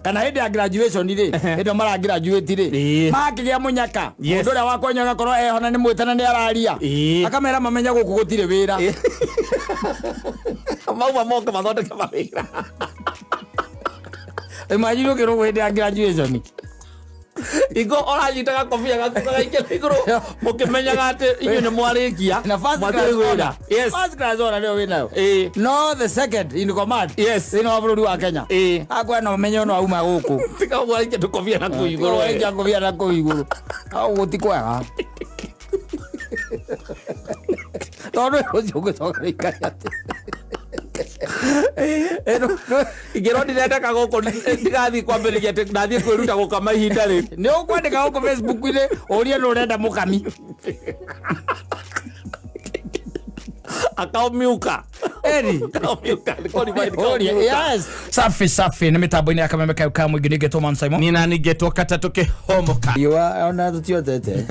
kana hĩndĩ ya graduation rĩ hĩndĩ mara graduate rĩ makĩgĩa mũnyaka mũndũ ũrĩa wakonyo agakorwo eho na nĩ mwĩtana nĩ araria akamera mamenya gũkũ gũtirĩ wĩra mauma moke mathondeke mawĩra imagine ũkĩrũgwo hĩndĩ ya graduation Igo oranyitaga kofia gakukaga ikele iguru mukimenyaga ati inyu ni mwarikia na first class wĩra. Yes, first class ona ndio wĩnayo no the second in command. Yes, ino bũrũri wa Kenya akwa no menyo no auma gũkũ tika mwarikia tukofia na kuiguru ya kofia na kuiguru au gutikwega todo ucio gũcoka ikaya Igirodi nenda kagoko ndigathi kwambĩrĩria ndathie kwĩruta gũkama ihinda rĩ nĩ ũkwandĩka gũkũ Facebook-inĩ ũrie nĩ ũrenda mũkami akaumiuka eri yes safi nĩ mĩtambo-inĩ ya kameme kau ka mũingĩ nĩngetwo Man Simon nina ningetwo kata tũkĩhomoka iwa ona tũtiotete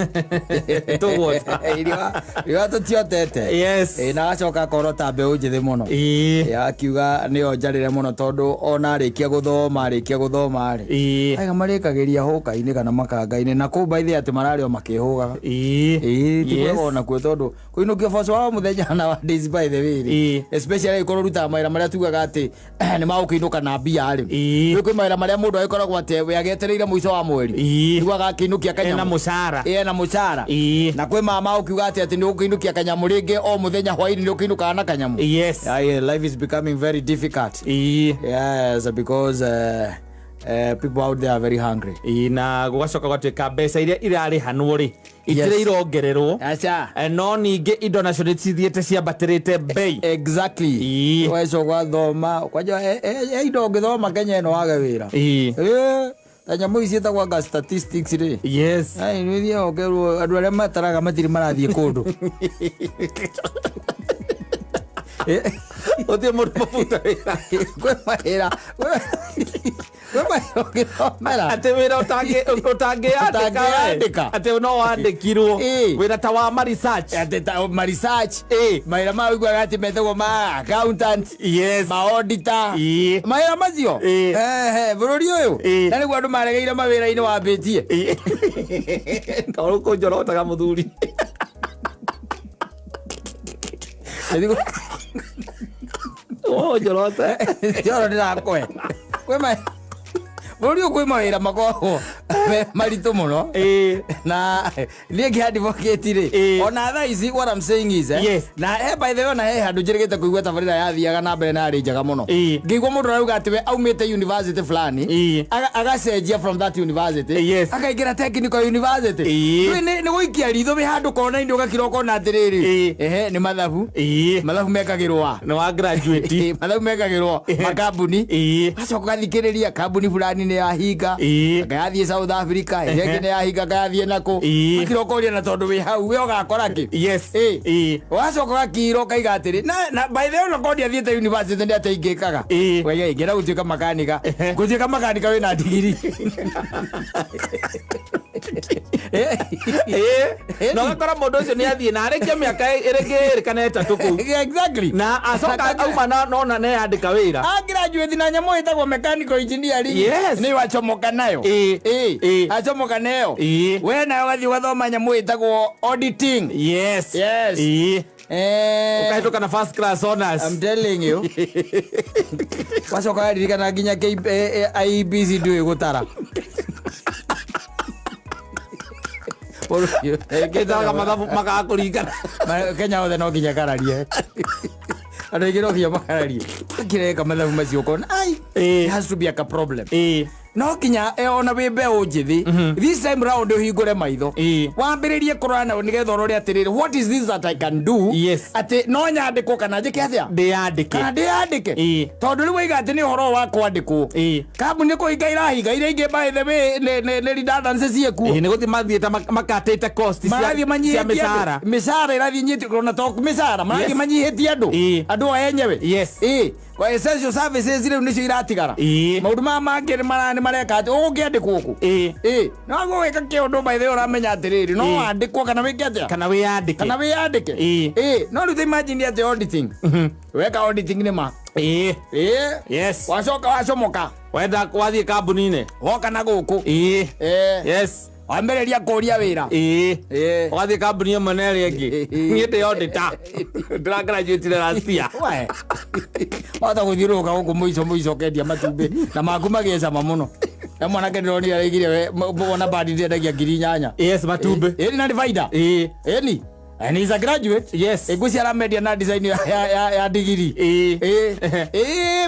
iwa tũtiotete yes na agacoka akorwo ta mbeũ njĩthĩ mũno akiuga nĩyo njarĩre mũno tondũ ona arĩkia gũthoma rĩ aiga marĩkagĩria hũka-inĩ kana makanga-inĩ na kũu baithĩ atĩ mararĩo makĩhũgaga tikwega nakuo tondũ kũinũkia boco wa mũthenya na wa days by the way especially ikorwo rutaga mawĩra marĩa tugaga atĩ nĩ magũkĩinũka na mbia rĩ kwĩ mawĩra marĩa mũndũ agĩkoragwo atĩ agetereire mũico wa mweri tugaga akĩinũkia kanyamũ na mũcara na kwĩ mama ũkiuga atĩ nĩ ũkĩinũkia kanyamũ rĩngĩ o mũthenya hwaĩ-inĩ nĩ ũkĩinũkaga na kanyamũ. Yes, life is becoming very difficult. Yes, because people out there are very hungry. Na gũgacoka gwatuĩka mbeca iria irarĩhanwo rĩ itirĩ irongererwo no ningĩ indo nacio nĩ cithiĩte ciambatĩrĩte bei. Exactly. Weco gwathoma kwanja indo ũngĩthoma Kenya ĩno wage wĩra nyamũ ici ĩtagwo statistics rĩ. Yes, nĩ thia okerwo andũ arĩa mataraga matirĩ marathiĩ kũndũ Ote mũndũ mabuta wĩra kwĩ mawĩra atĩ wĩra ũtangĩandĩka atĩ no wandĩkirwo wĩra ta wa ma-research atĩ ta ma-research mawĩra ma ũiguaga atĩ metagwo ma accountant ma-auditor mawĩra macio bũrũri ũyũ na nĩguo andũ maregeire mawĩra-inĩ wambĩtie kaũrũkũ njorotaga mũthuri njorote njoro ndĩrakwe bũrũri ũyũ kwĩ mawĩra makoragwo maritũ mũno na niĩ ngĩ-advocate rĩ ona thaa ici what I'm saying is na by the way ona he handũ njĩrĩgĩte kũigua tabarĩra yathiaga na mbere na yarĩ njega mũno ngĩigua mũndũ arauga atĩ we aumĩte university fulani agacenjia from that university akaingĩra technical university nĩ gũikia ritho wĩ handũ kona-inĩ ũgakira ũkona atĩrĩrĩ nĩ mathabu mekagĩrwo nĩ wa graduate mathabu mekagĩrwo makambuni gacoka gathikĩrĩria kambuni fulani nĩ yahinga akayathiĩ South Africa ĩngĩ nĩ yahinga akayathiĩ nakũ akira ũkoria na tondũ wĩ hau we ũgakora kĩ ũgacoka gakiro kaiga atĩrĩ na by the way ũnakondi athiĩte university nĩ ateingĩkaga wege ingĩra gũtuĩka makanika wĩna ndigiri no gakora mũndũ ũcio nĩ athiĩ na arĩkia mĩaka ĩrĩ kana ĩtatũ kũu exactly na acoka auma nona neyandĩka wĩra graduate na nyamũ ĩtagwo mechanical engineering nĩ wachomoka nayo achomoka nayo we nayo gathiĩ ũgathoma nyamũ ĩtagwo auditing. Yes ũkahĩtũka na first class honors. I'm telling you wacoka garirikana nginya IEBC ndũĩ gũtara kĩtaga mathabu magakũringana Kenya othe no nginya kararie andũ aingĩ no nginya makararie akĩreka mathabu macio kona it has to be a problem no kinya ona wĩ mbeũ njĩthĩ this time round ũhingũre maitho wambĩrĩrie kũrora nayo nĩgetha ũrore atĩrĩrĩ what is this that I can do atĩ no nyandĩkwo kana njĩke atĩa ndĩyandĩke tondũ rĩu oiga atĩ nĩ ũhoro wa kwandĩkwo kambuni kũhinga irahinga iria ingĩ by the way nĩ redundancy ciekuo nĩ gũthiĩ mathiĩte makatĩte cost cia mĩcara irathiĩ nyitĩkwo na to mĩcara marathiĩ manyihĩtie andũ o enyewe kwa essential services rĩu nĩcio iratigara maũndũ maya mangĩ nĩ mareka atĩ ũngĩandĩkwo gũkũ no gwĩka kĩũndũ by the way ũramenya atĩrĩrĩ no wandĩkwo kana wĩke atĩa kana wĩyandĩke no rĩu imagine atĩ auditing weka auditing nĩ ma yes wacoka wacomoka wenda wathiĩ kambuni-inĩ woka na gũkũ yes wambĩrĩria kũria wĩra wathiĩ kambuni ĩmwe na ĩrĩa ĩngĩ niĩ ndĩ auditor ndĩragraduatire last year wahota gũthiũrũrũka gũkũ mũico ũkendia matumbĩ na maku magĩe cama mũno mwanake ndĩronire araigire wona bandi ndĩendagia 8,000 yes matumbĩ ĩni na divider ĩni and he's a graduate yes igusi aramedia na design ya degree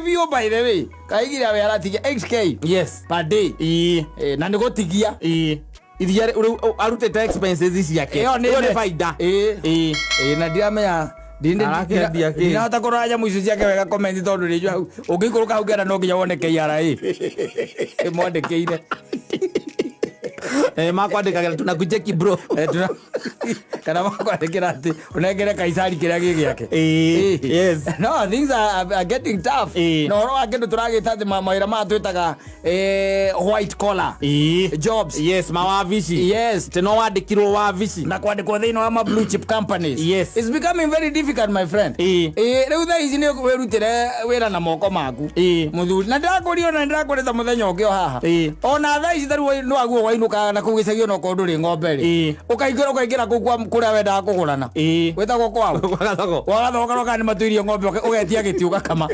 bio by the way kaigira we aratigia 8k yes per day na nĩgũtigia iria arutĩte expenses ici yake nĩ baida na ndiramenya ndinahota kũrora nyamũ icio ciake wega comment tondũ rĩnjũ hau ũngĩikũrũka hau kenda no nginya wone KRA ĩmwandĩkĩire makwandĩkagĩra tunakujeki bro kana makwandĩkĩra atĩ ũnengere Kaisari kĩrĩa gĩ gĩake yes no things are getting tough na ũhoro wa kĩndũ tũragĩta atĩ mawĩra maya twĩtaga white collar jobs yes mawabici yes tĩ no wandĩkirwo wabici na kwandĩkwo thĩinĩ wa ma blue chip companies yes it's becoming very difficult my friend rĩu thaa ici nĩ wĩrutĩre wĩra na moko maku mũthuri na ndĩrakũria na ndĩrakũrĩta mũthenya ũngĩ o haha ona thaa ici tarĩ no aguo wainũkaga na kũu gĩcagi ona ũkorwo ndũrĩ ng'ombe rĩ ũkaingĩra kũu kũrĩa wendaga kũgũrana wĩtagwo kwao wagathogora kana nĩ matuirie ng'ombe ũgetia gĩti ũgakama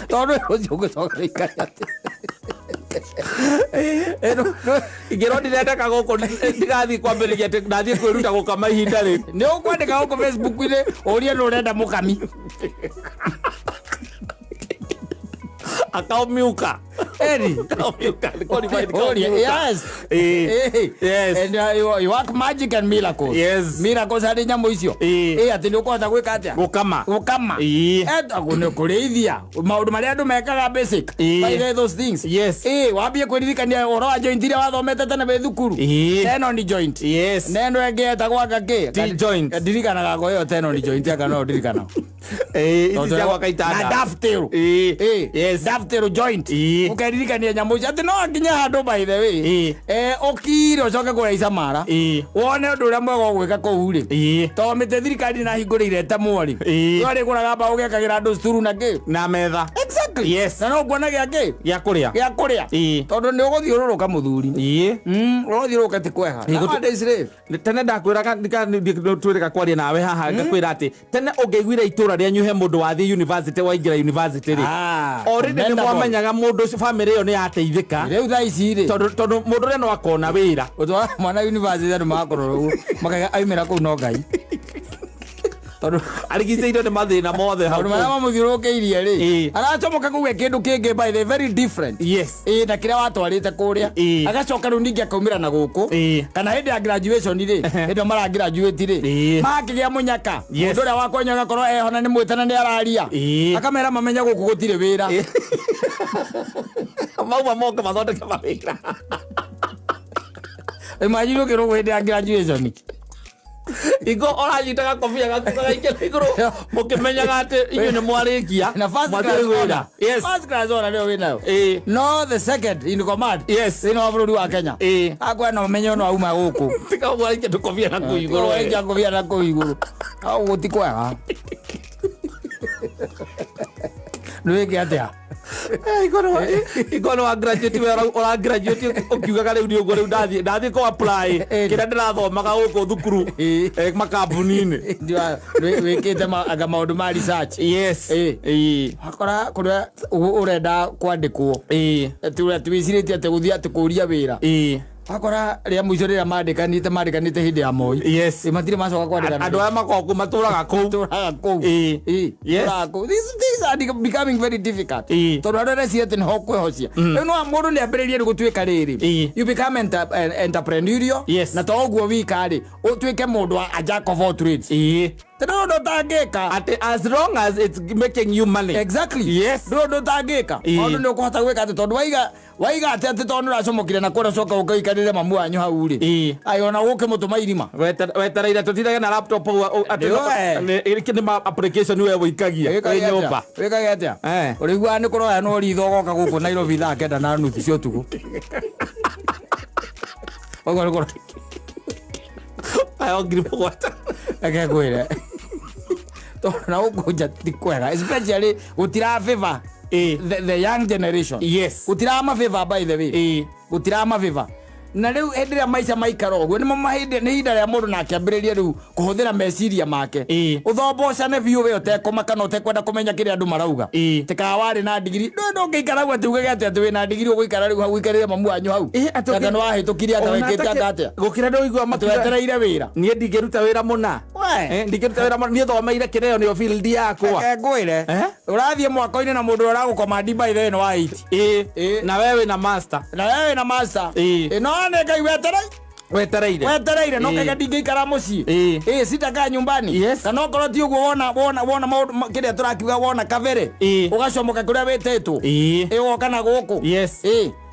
tondũ ũcio ũgĩcoka rĩikari atĩ ingĩrwo ndirendeka gũkũ ndigathiĩ kwambĩrĩria atĩ ndathiĩ kwĩruta gũkama ihinda rĩ nĩ ũkwandĩka gũkũ Facebook-inĩ ũrie nĩ ũrenda mũkami akaumiuka yes and you work magic and miracles miracles harĩ nyamũ icio atĩ nĩ ũkũhota gwĩka atĩa gũkama nĩ kũrĩithia maũndũ marĩa andũ mekaga basic by those things wambie kwĩririkania ũhoro wa joint iria wathomete tene wĩ thukuru tenon joint neno ĩngĩ etagwo anga kĩ ndirikanaga ngo ĩyo tenon joint anga no ndirikana na daftaru joint ũkeririkania nyamũ icio atĩ no nginya handũ by the way ũkire ũcoke kũraica mara wone ũndũ ũrĩa mwega ũgwĩka kũu rĩ tondũ mĩtĩ thirikari na hingũrĩire temwo rĩ rĩgũraga mbaũ gĩakagĩra andũ cukuru na kĩ na metha na no kuona gĩakĩ gĩa kũrĩa tondũ nĩ ũgũthiũrũrũka mũthuri ũgũthiũrũrũka ti kwega tene ndakwĩraga twĩrĩka kwaria nawe haha ngakwĩra atĩ tene ũngĩiguire itũra rĩanyu he mũndũ wathiĩ university waingĩra university rĩ already nĩ mwamenyaga mũndũ ũcio family ĩyo nĩ yateithĩka rĩu thaa ici rĩ tondũ mũndũ ũrĩa no akona wĩra ũtwara mwana university andũ magakorwo ũguo makaiga aumĩra kũu no Ngai tondũ arigicĩirio nĩ mathĩna mothe hau marĩa mamũthiũrũrũkĩirie rĩ aracomoka kũgĩa kĩndũ kĩngĩ by the very different na kĩrĩa watwarĩte kũrĩa agacoka rĩu ningĩ akaumĩra na gũkũ kana hĩndĩ ya graduation rĩ hĩndĩ mara graduate rĩ makĩgĩa mũnyaka mũndũ ũrĩa wakwenya agakorwo ehona nĩ mwĩtana nĩ araria akamera mamenya gũkũ gũtirĩ wĩra mauma moka mathondeke mawĩra imagine ũkĩrũgwo hĩndĩ ya graduation Igo oranyitaga kofia gakuga ikĩra igũrũ mũkĩmenyaga atĩ inyuĩ nĩ mwarĩkia na first class ona nĩyo wĩnayo no the second in command thĩinĩ wa bũrũri wa Kenya akwa no menye no auma gũkũ tika ũgwarikia tũkofia na kũu igũrũ wenja kofia na kũu igũrũ au gũtikwega nĩwĩke atĩa Igono wa graduate ora graduate ukiugaga rĩu nĩ ũguo rĩu ndathiĩ ko apply kĩrĩa ndĩrathomaga gũkũ thukuru makambuni-inĩ wĩkĩte maũndũ ma research akora kũrĩa ũrenda kwandĩkwo twĩcirĩtie atĩ gũthiĩ atĩ kũria wĩra akora rĩa mũico rĩrĩa mandĩkanĩte hĩndĩ ya Moi matirĩ macoka kwandĩkana andũ aya makoragwo matũraga kũu these are becoming very difficult tondũ andũ areciria atĩ nĩho kwĩhocia rĩu no mũndũ nĩ ambĩrĩrie nĩ gũtuĩka rĩrĩ you become entrepreneurial na to ũguo wika rĩ ũtuĩke mũndũ a jack of all trades Tena ndo tangeka. As long as it's making you money. Exactly. Yes. Ndo tangeka. Ono ndo kuhota gweka ati tondu waiga ati tondu racomokire na kwona coka ukaikarire mamu wanyu hau ri. Ayona guke mutuma irima. Wetereire tutiraga na laptop ati ni application we wikagia nyumba. Wikagia atia? Urigwa ni kuroya no ritho goka guku Nairobi thaa 9:30 cia utuku. Ogora. Ayo gripo what? Ake kwire. Na ukunja tikwega, especially utira favor the young generation. Yes. Utira ma favor by the way. Utira ma favor. Na riu endiria maica maikaro ogwo ni mamahinde ni hinda ria mundu na kiambiriria riu kuhuthira meciria make uthombocane biu we utekomaka no utekwenda kumenya kiri andu marauga tika wari na digiri ndo ngeikara gwa tuge gate ati we na digiri uguikara riu hau ikarire mamu anyu hau kana no ahitukiria ata wekete ata gukira ndo igwa matwetereire wira nie ndingeruta wira muna ndingeruta wira muna nie thomeire kireo ni field yakwa ngwire urathie mwako-ini na mundu uragukoma diba ithe no wa 8 na wewe na master no ngai wetereire no kega ndingeikara mucii sitaka nyumbani kana okorwo ti uguo wona kiria turakiuga wona kavere ugacomoka kuria witetwo woka na guku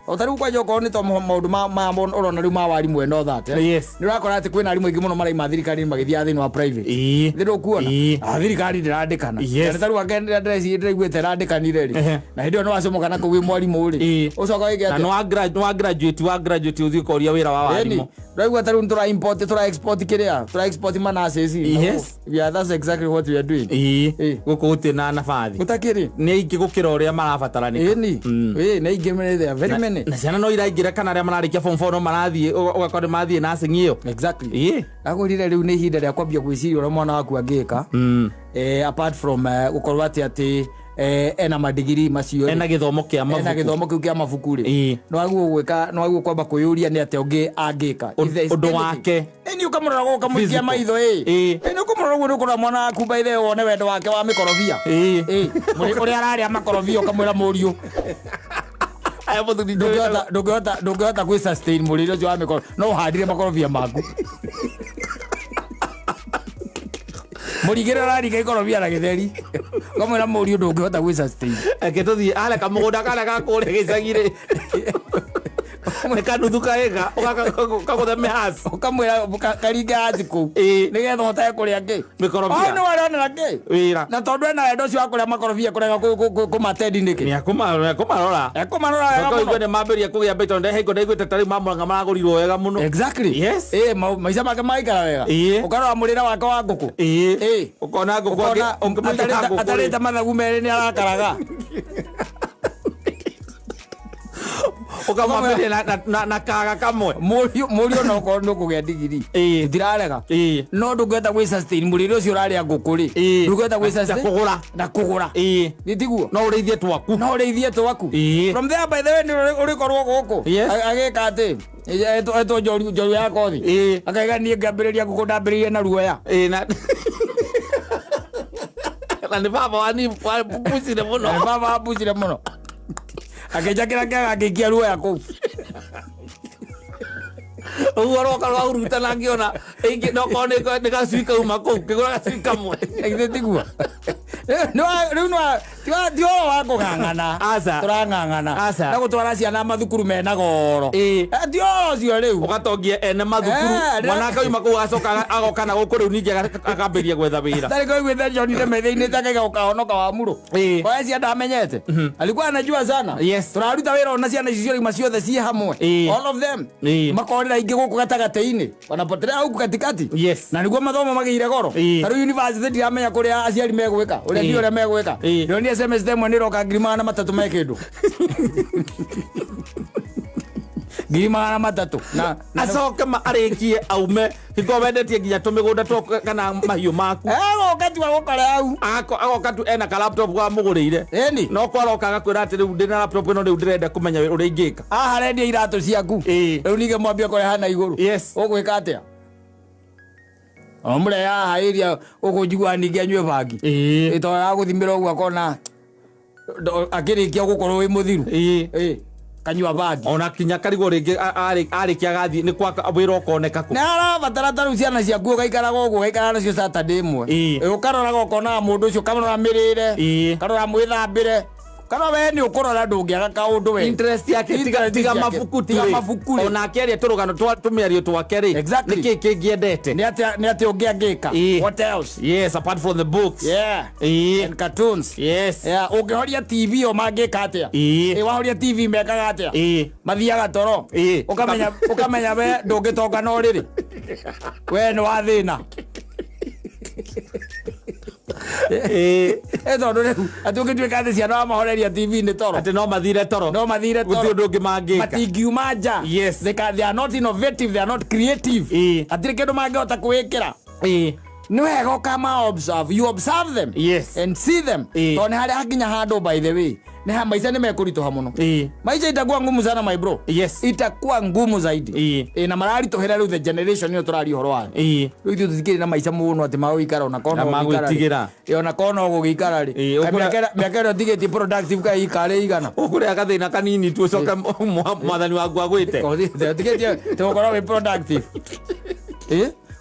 otariu kwa joko ni to maundu ma urona riu ma wari mwendo thate ni urakora ati kwina arimu ingi muno maraima thirikari magithia thini wa private thiru kuona thirikari ndirandikana ni taru agenda address ndiriguite randikanire ri na hindio no wacomoka na kuwi mwarimu ri ucoka wige ati no graduate uthi koria wira wa warimu Raiwa taru tura import tura export kiria tura export manasesi yeah that's exactly what we are doing guku uti na nafathi utakiri ni ingi gukira uria marabatarania ni ingi mene there very many na ciana no iraingira kana aria mararikia form 4 no marathie ugakora mathie nursing iyo exactly agurire riu ni hinda ria kwambia gwiciria uria mwana waku angika apart from gukorwa ati ena madigiri macio ena githomo kia mabuku ri no aguo kwamba kuyuria ni ate ungi angika undu wake ni ukamurora go kamuikia maitho ni ukamurora go ukora mwana waku baithe wone wendo wake wa mikorobia muri uri araria makorobia ukamwira muriu aya muthuri ndungehota gwi sustain murire ucio wa mikoro no uhandire makorobia maku murigire rariga ikorobia na githeri kamwira muri undu ungihota gwi sustain tuthie ala kamugunda kana gakure gicagire kanuthuka ega ukaguthe mihasi ukamwira karinga aci kuu nigetha uhote kuria ngi mikorobia no warona ngi wira na tondu ena wendo ucio wa kuria makorobia kurega kumatendi niki ni akumarora wega ne mambiria kugia beto nde heko ndaiguite tari mamuranga maragurirwo wega muno exactly maica make maikara wega ukarora murira wake wa nguku ukona nguku atarite mathagu meri ni arakaraga ukamwambia na kaga kamwe murio no ko ndo kugia digiri ndirarega no ndungeta gwi sustain muriro ucio uraria ngukuri ndungeta gwi sustain kugura nitiguo no ureithie twaku from there by the way uri korwo guku ageka ati eto joru ya kothi akaiga nie ngambiriria ngukundambiririe na ruoya na ni baba wani pucire muno akejakira akikia ruoya kuu uroka rwahuruta na ngiona ingi no kone nigacwika uma kuu kigura gacwika mwe igitiguo no tio wa kung'ang'ana turang'ang'ana na gutwara ciana mathukuru mena goro tio cio riu ugatongia ene mathukuru mwana kauma kuu acoka agoka na guku riu ningi akambiria gwetha wira tari koiguite John methaini takaiga ukahonoka wa muru kwa ciana amenyete alikuwa anajua sana turaruta wira ona ciana icio ima ciothe ci hamwe all of them makorera ingi guku gatagate-ini wanapotelea huku katikati na niguo mathomo magire goro tari university ndiramenya kuria aciari megwika uria ndio megwika ndio ni SMS demo ni roka ngirima matatu me kindu ngirima matatu na acoke arikie aume hikowendetie nginya tumigunda kana mahiu maku wakati wa gukore au agoka tu ena ka laptop wa mugurire no kwaroka gakwira ati riu ndina laptop ino riu ndirenda kumenya uria ingika rendia iratu ciaku riu nige mwambia kore hana iguru ugwika atia omure ya iria ukujigwa ningi anywe bangi ito ya guthimira ugu akona akirikia gukorwo wi muthiru kanyua bagi ona kinya karigo ringi ari kiagathi ni kwa wira ukoneka ku na arabatara taru ciana ciaku gaikara gogo gaikara nacio Saturday imwe ukarora gokona mundu ucio kamera mirire karora mwithambire kana we ni ukorora ndungiaga kaundu we interest yake tiga mafuku ona keria turugano tumiario twake ri niki kingiendete ni ati ungiangika what else yes apart from the books and cartoons ungihoria TV o mangika atia wahoria TV mekaga atia mathiaga toro ukamenya we ndungitonga no riri we ni wathina tondu riu ati ungituika thi ciana wamahoreria TV ni toro ati no mathire toro guti undu ungi mangika matingiuma nja they are not innovative, they are not creative atiri kindu mangihota kuwikira ni wega ukama observe, you observe them and see them tondu ni haria hakinya handu by the way ni maica ni mekurituha muno maica itakuwa ngumu sana my bro itakuwa ngumu zaidi na mararituhira riu the generation yo turari horo wa riu ithu tutikiri na maica muno ati mawikara ona kono magwitigira ona kono gugikara ri miaka tigeti productive kai ikare igana ukuria gathina kanini tu coka mwathani waku agwite tigeti tukora we productive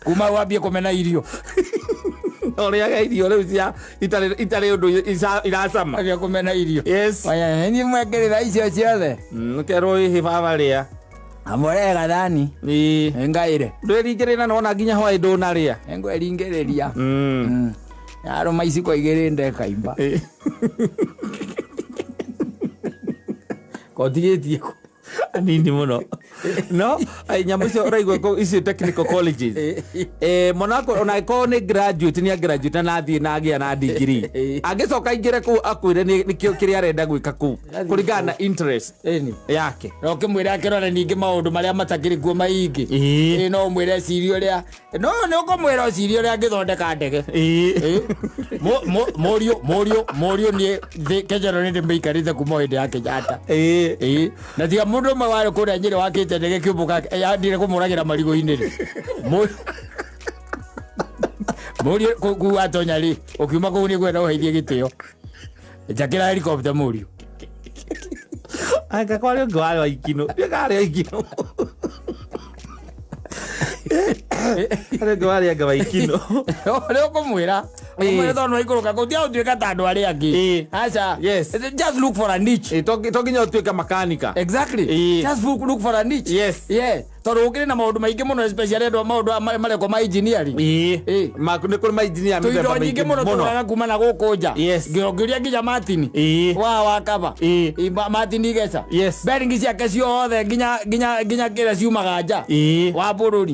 kuma wambie kumena irio oriaga irio riu cia itari undu iracama abia kumena irio aya ni mwekirira icio ciothe kero ihi baba ria amorega thani ngaire ndwiringirira nona nginya hwai ndunaria ngweringiriria yaro maici kwa igirinde kaimba kotigetie anini muno no nyamu cio raigua icio technical colleges monako ona ko ni graduate ni graduate na thie na agia na degree agicoka ingire ku akwire ni kio kiri arenda gwika ku kuringana na interest yake no kimwira akirore ningi maundu maria matakiri kuo maingi no mwire cirio ria no ukomwira cirio ria ngithondeka ndege morio ni kejero ni ndimeikarite kuma hindi yake jata na tiga mundu umwe wari kuria Nyeri wakite ndege kiumbuka yandire kumuragira marigo-ini ri Murio kuwa tonya ri ukiuma kuu ni gwenda uheithie gitio jakira helicopter Murio anga kwari ngwari wa ikino ngari ikino ale ngwari anga wa ikino leo kumwira umwe ndo no ikuruka kutia utuika tandu ari angi acha just look for a niche toginya utuika makanika exactly just look for a niche tondu ukiri na maundu maingi muno especially ndo maundu mareko ma engineering makune kuri ma engineer mithemba maingi muno turaga kuma na guku nja ngiria nginya Martin wa kaba Martin igesa bearing ciake ciothe nginya kira ciumaga nja wa bururi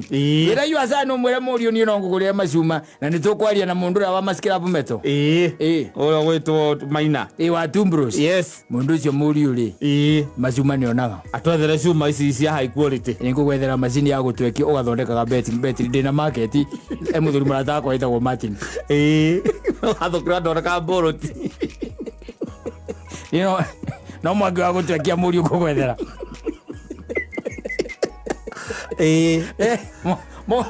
ira yu asano mwere Murio ni no ngugurire macuma na nitukwaria na mundu ra wa mascrap meto oyo gwitwo Maina wa Tumbros mundu ucio Murio ri macuma ni onaga atwethere cuma ici cia high quality gwethera macini ya gutweki ugathondekaga betri ndina market muthuri marata kwa itagwo Martin athukura ndoreka boroti no mwangi wa gutwekia Murio kugwethera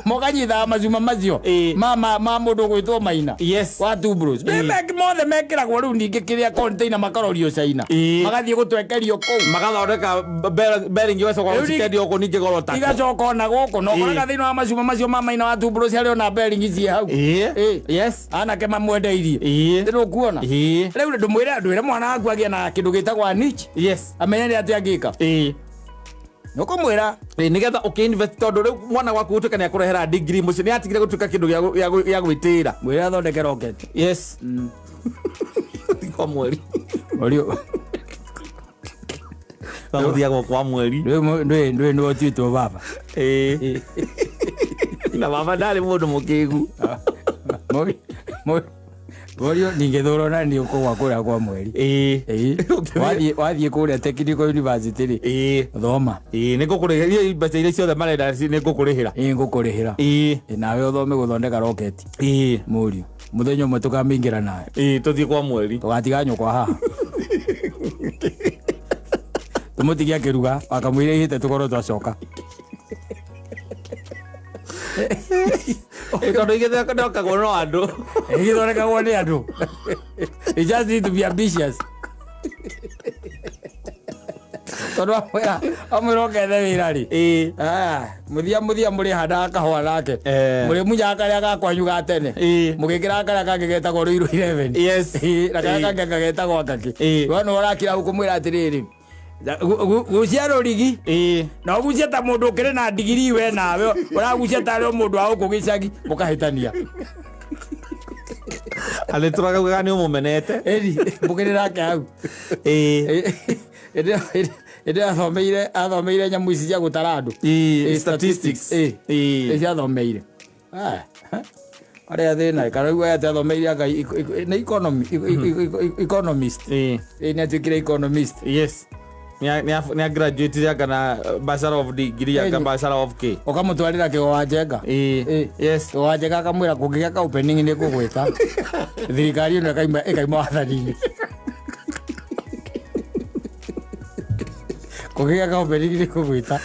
mokanyithaga macuma macio ma mundu gwitwo Maina wa Tumbros mothe mekiragwo riu ningi kiria container makarorio China magathie gutwekerio kuu magathondeka bearing wecoka gucikendio ku ningi goro ta igacoka ona guku no koraga thiini wa macuma macio ma Maina wa Tumbros ari ona bearing cie hau anake mamwendeirie ndiru kuona riu ndumwire mwana waku agia na kindu gitagwa niche amenye ati angika nukumwira nigetha ukiinvest tondu riu mwana waku gutuika ni akurehera degree muci ni atigire gutuika kindu ya gwitira mwira athondeke rocket kwa mweri Murio thia kwa mweri ndwe no tito baba na baba ndari mundu mukigu Murio ningethoro na ni uko gwakura kwa mweri wathie kuria Technical University ri thoma nigukurihira mbeca iria ciothe marenda nigukurihira ngukurihira nawe uthome guthondeka rocket Murio muthenya umwe tukamingira nawe tuthie kwa mweri tugatiga nyukwa haha tumutigia kiruga akamwire ihite tukorwo twacoka tondu igithondekagwo no andu igithondekagwo ni andu you just need to be ambitious tondu amwira okethe wira ri muthia muri handaga kahua gake muri munyaga karia gakwanyu ga tene mugikira karia kangi getagwo Ruiru 11 na karia kangi kagetagwo Ngaki wona urakira ukumwira atiriri gucia rurigi na ugucia ta mundu ukiri na digiri we nawe uragucia ta ri mundu wa guku gicagi mukahitania ale turaga ni umumenete mukirira ke hau ede athomeire nyamu ici cia gutara andu statistics athomeire aria thina karauga ate athomeire na economist ni atuikire economist yes ni a graduate ya kana bachelor of degree ya bachelor of K ukamutwarira kigo wa Njenga yes wa Njenga akamwira kungigia ka opening ni kugwita thirikari ino ikaima wathani-ini kungigia ka opening ni kugwita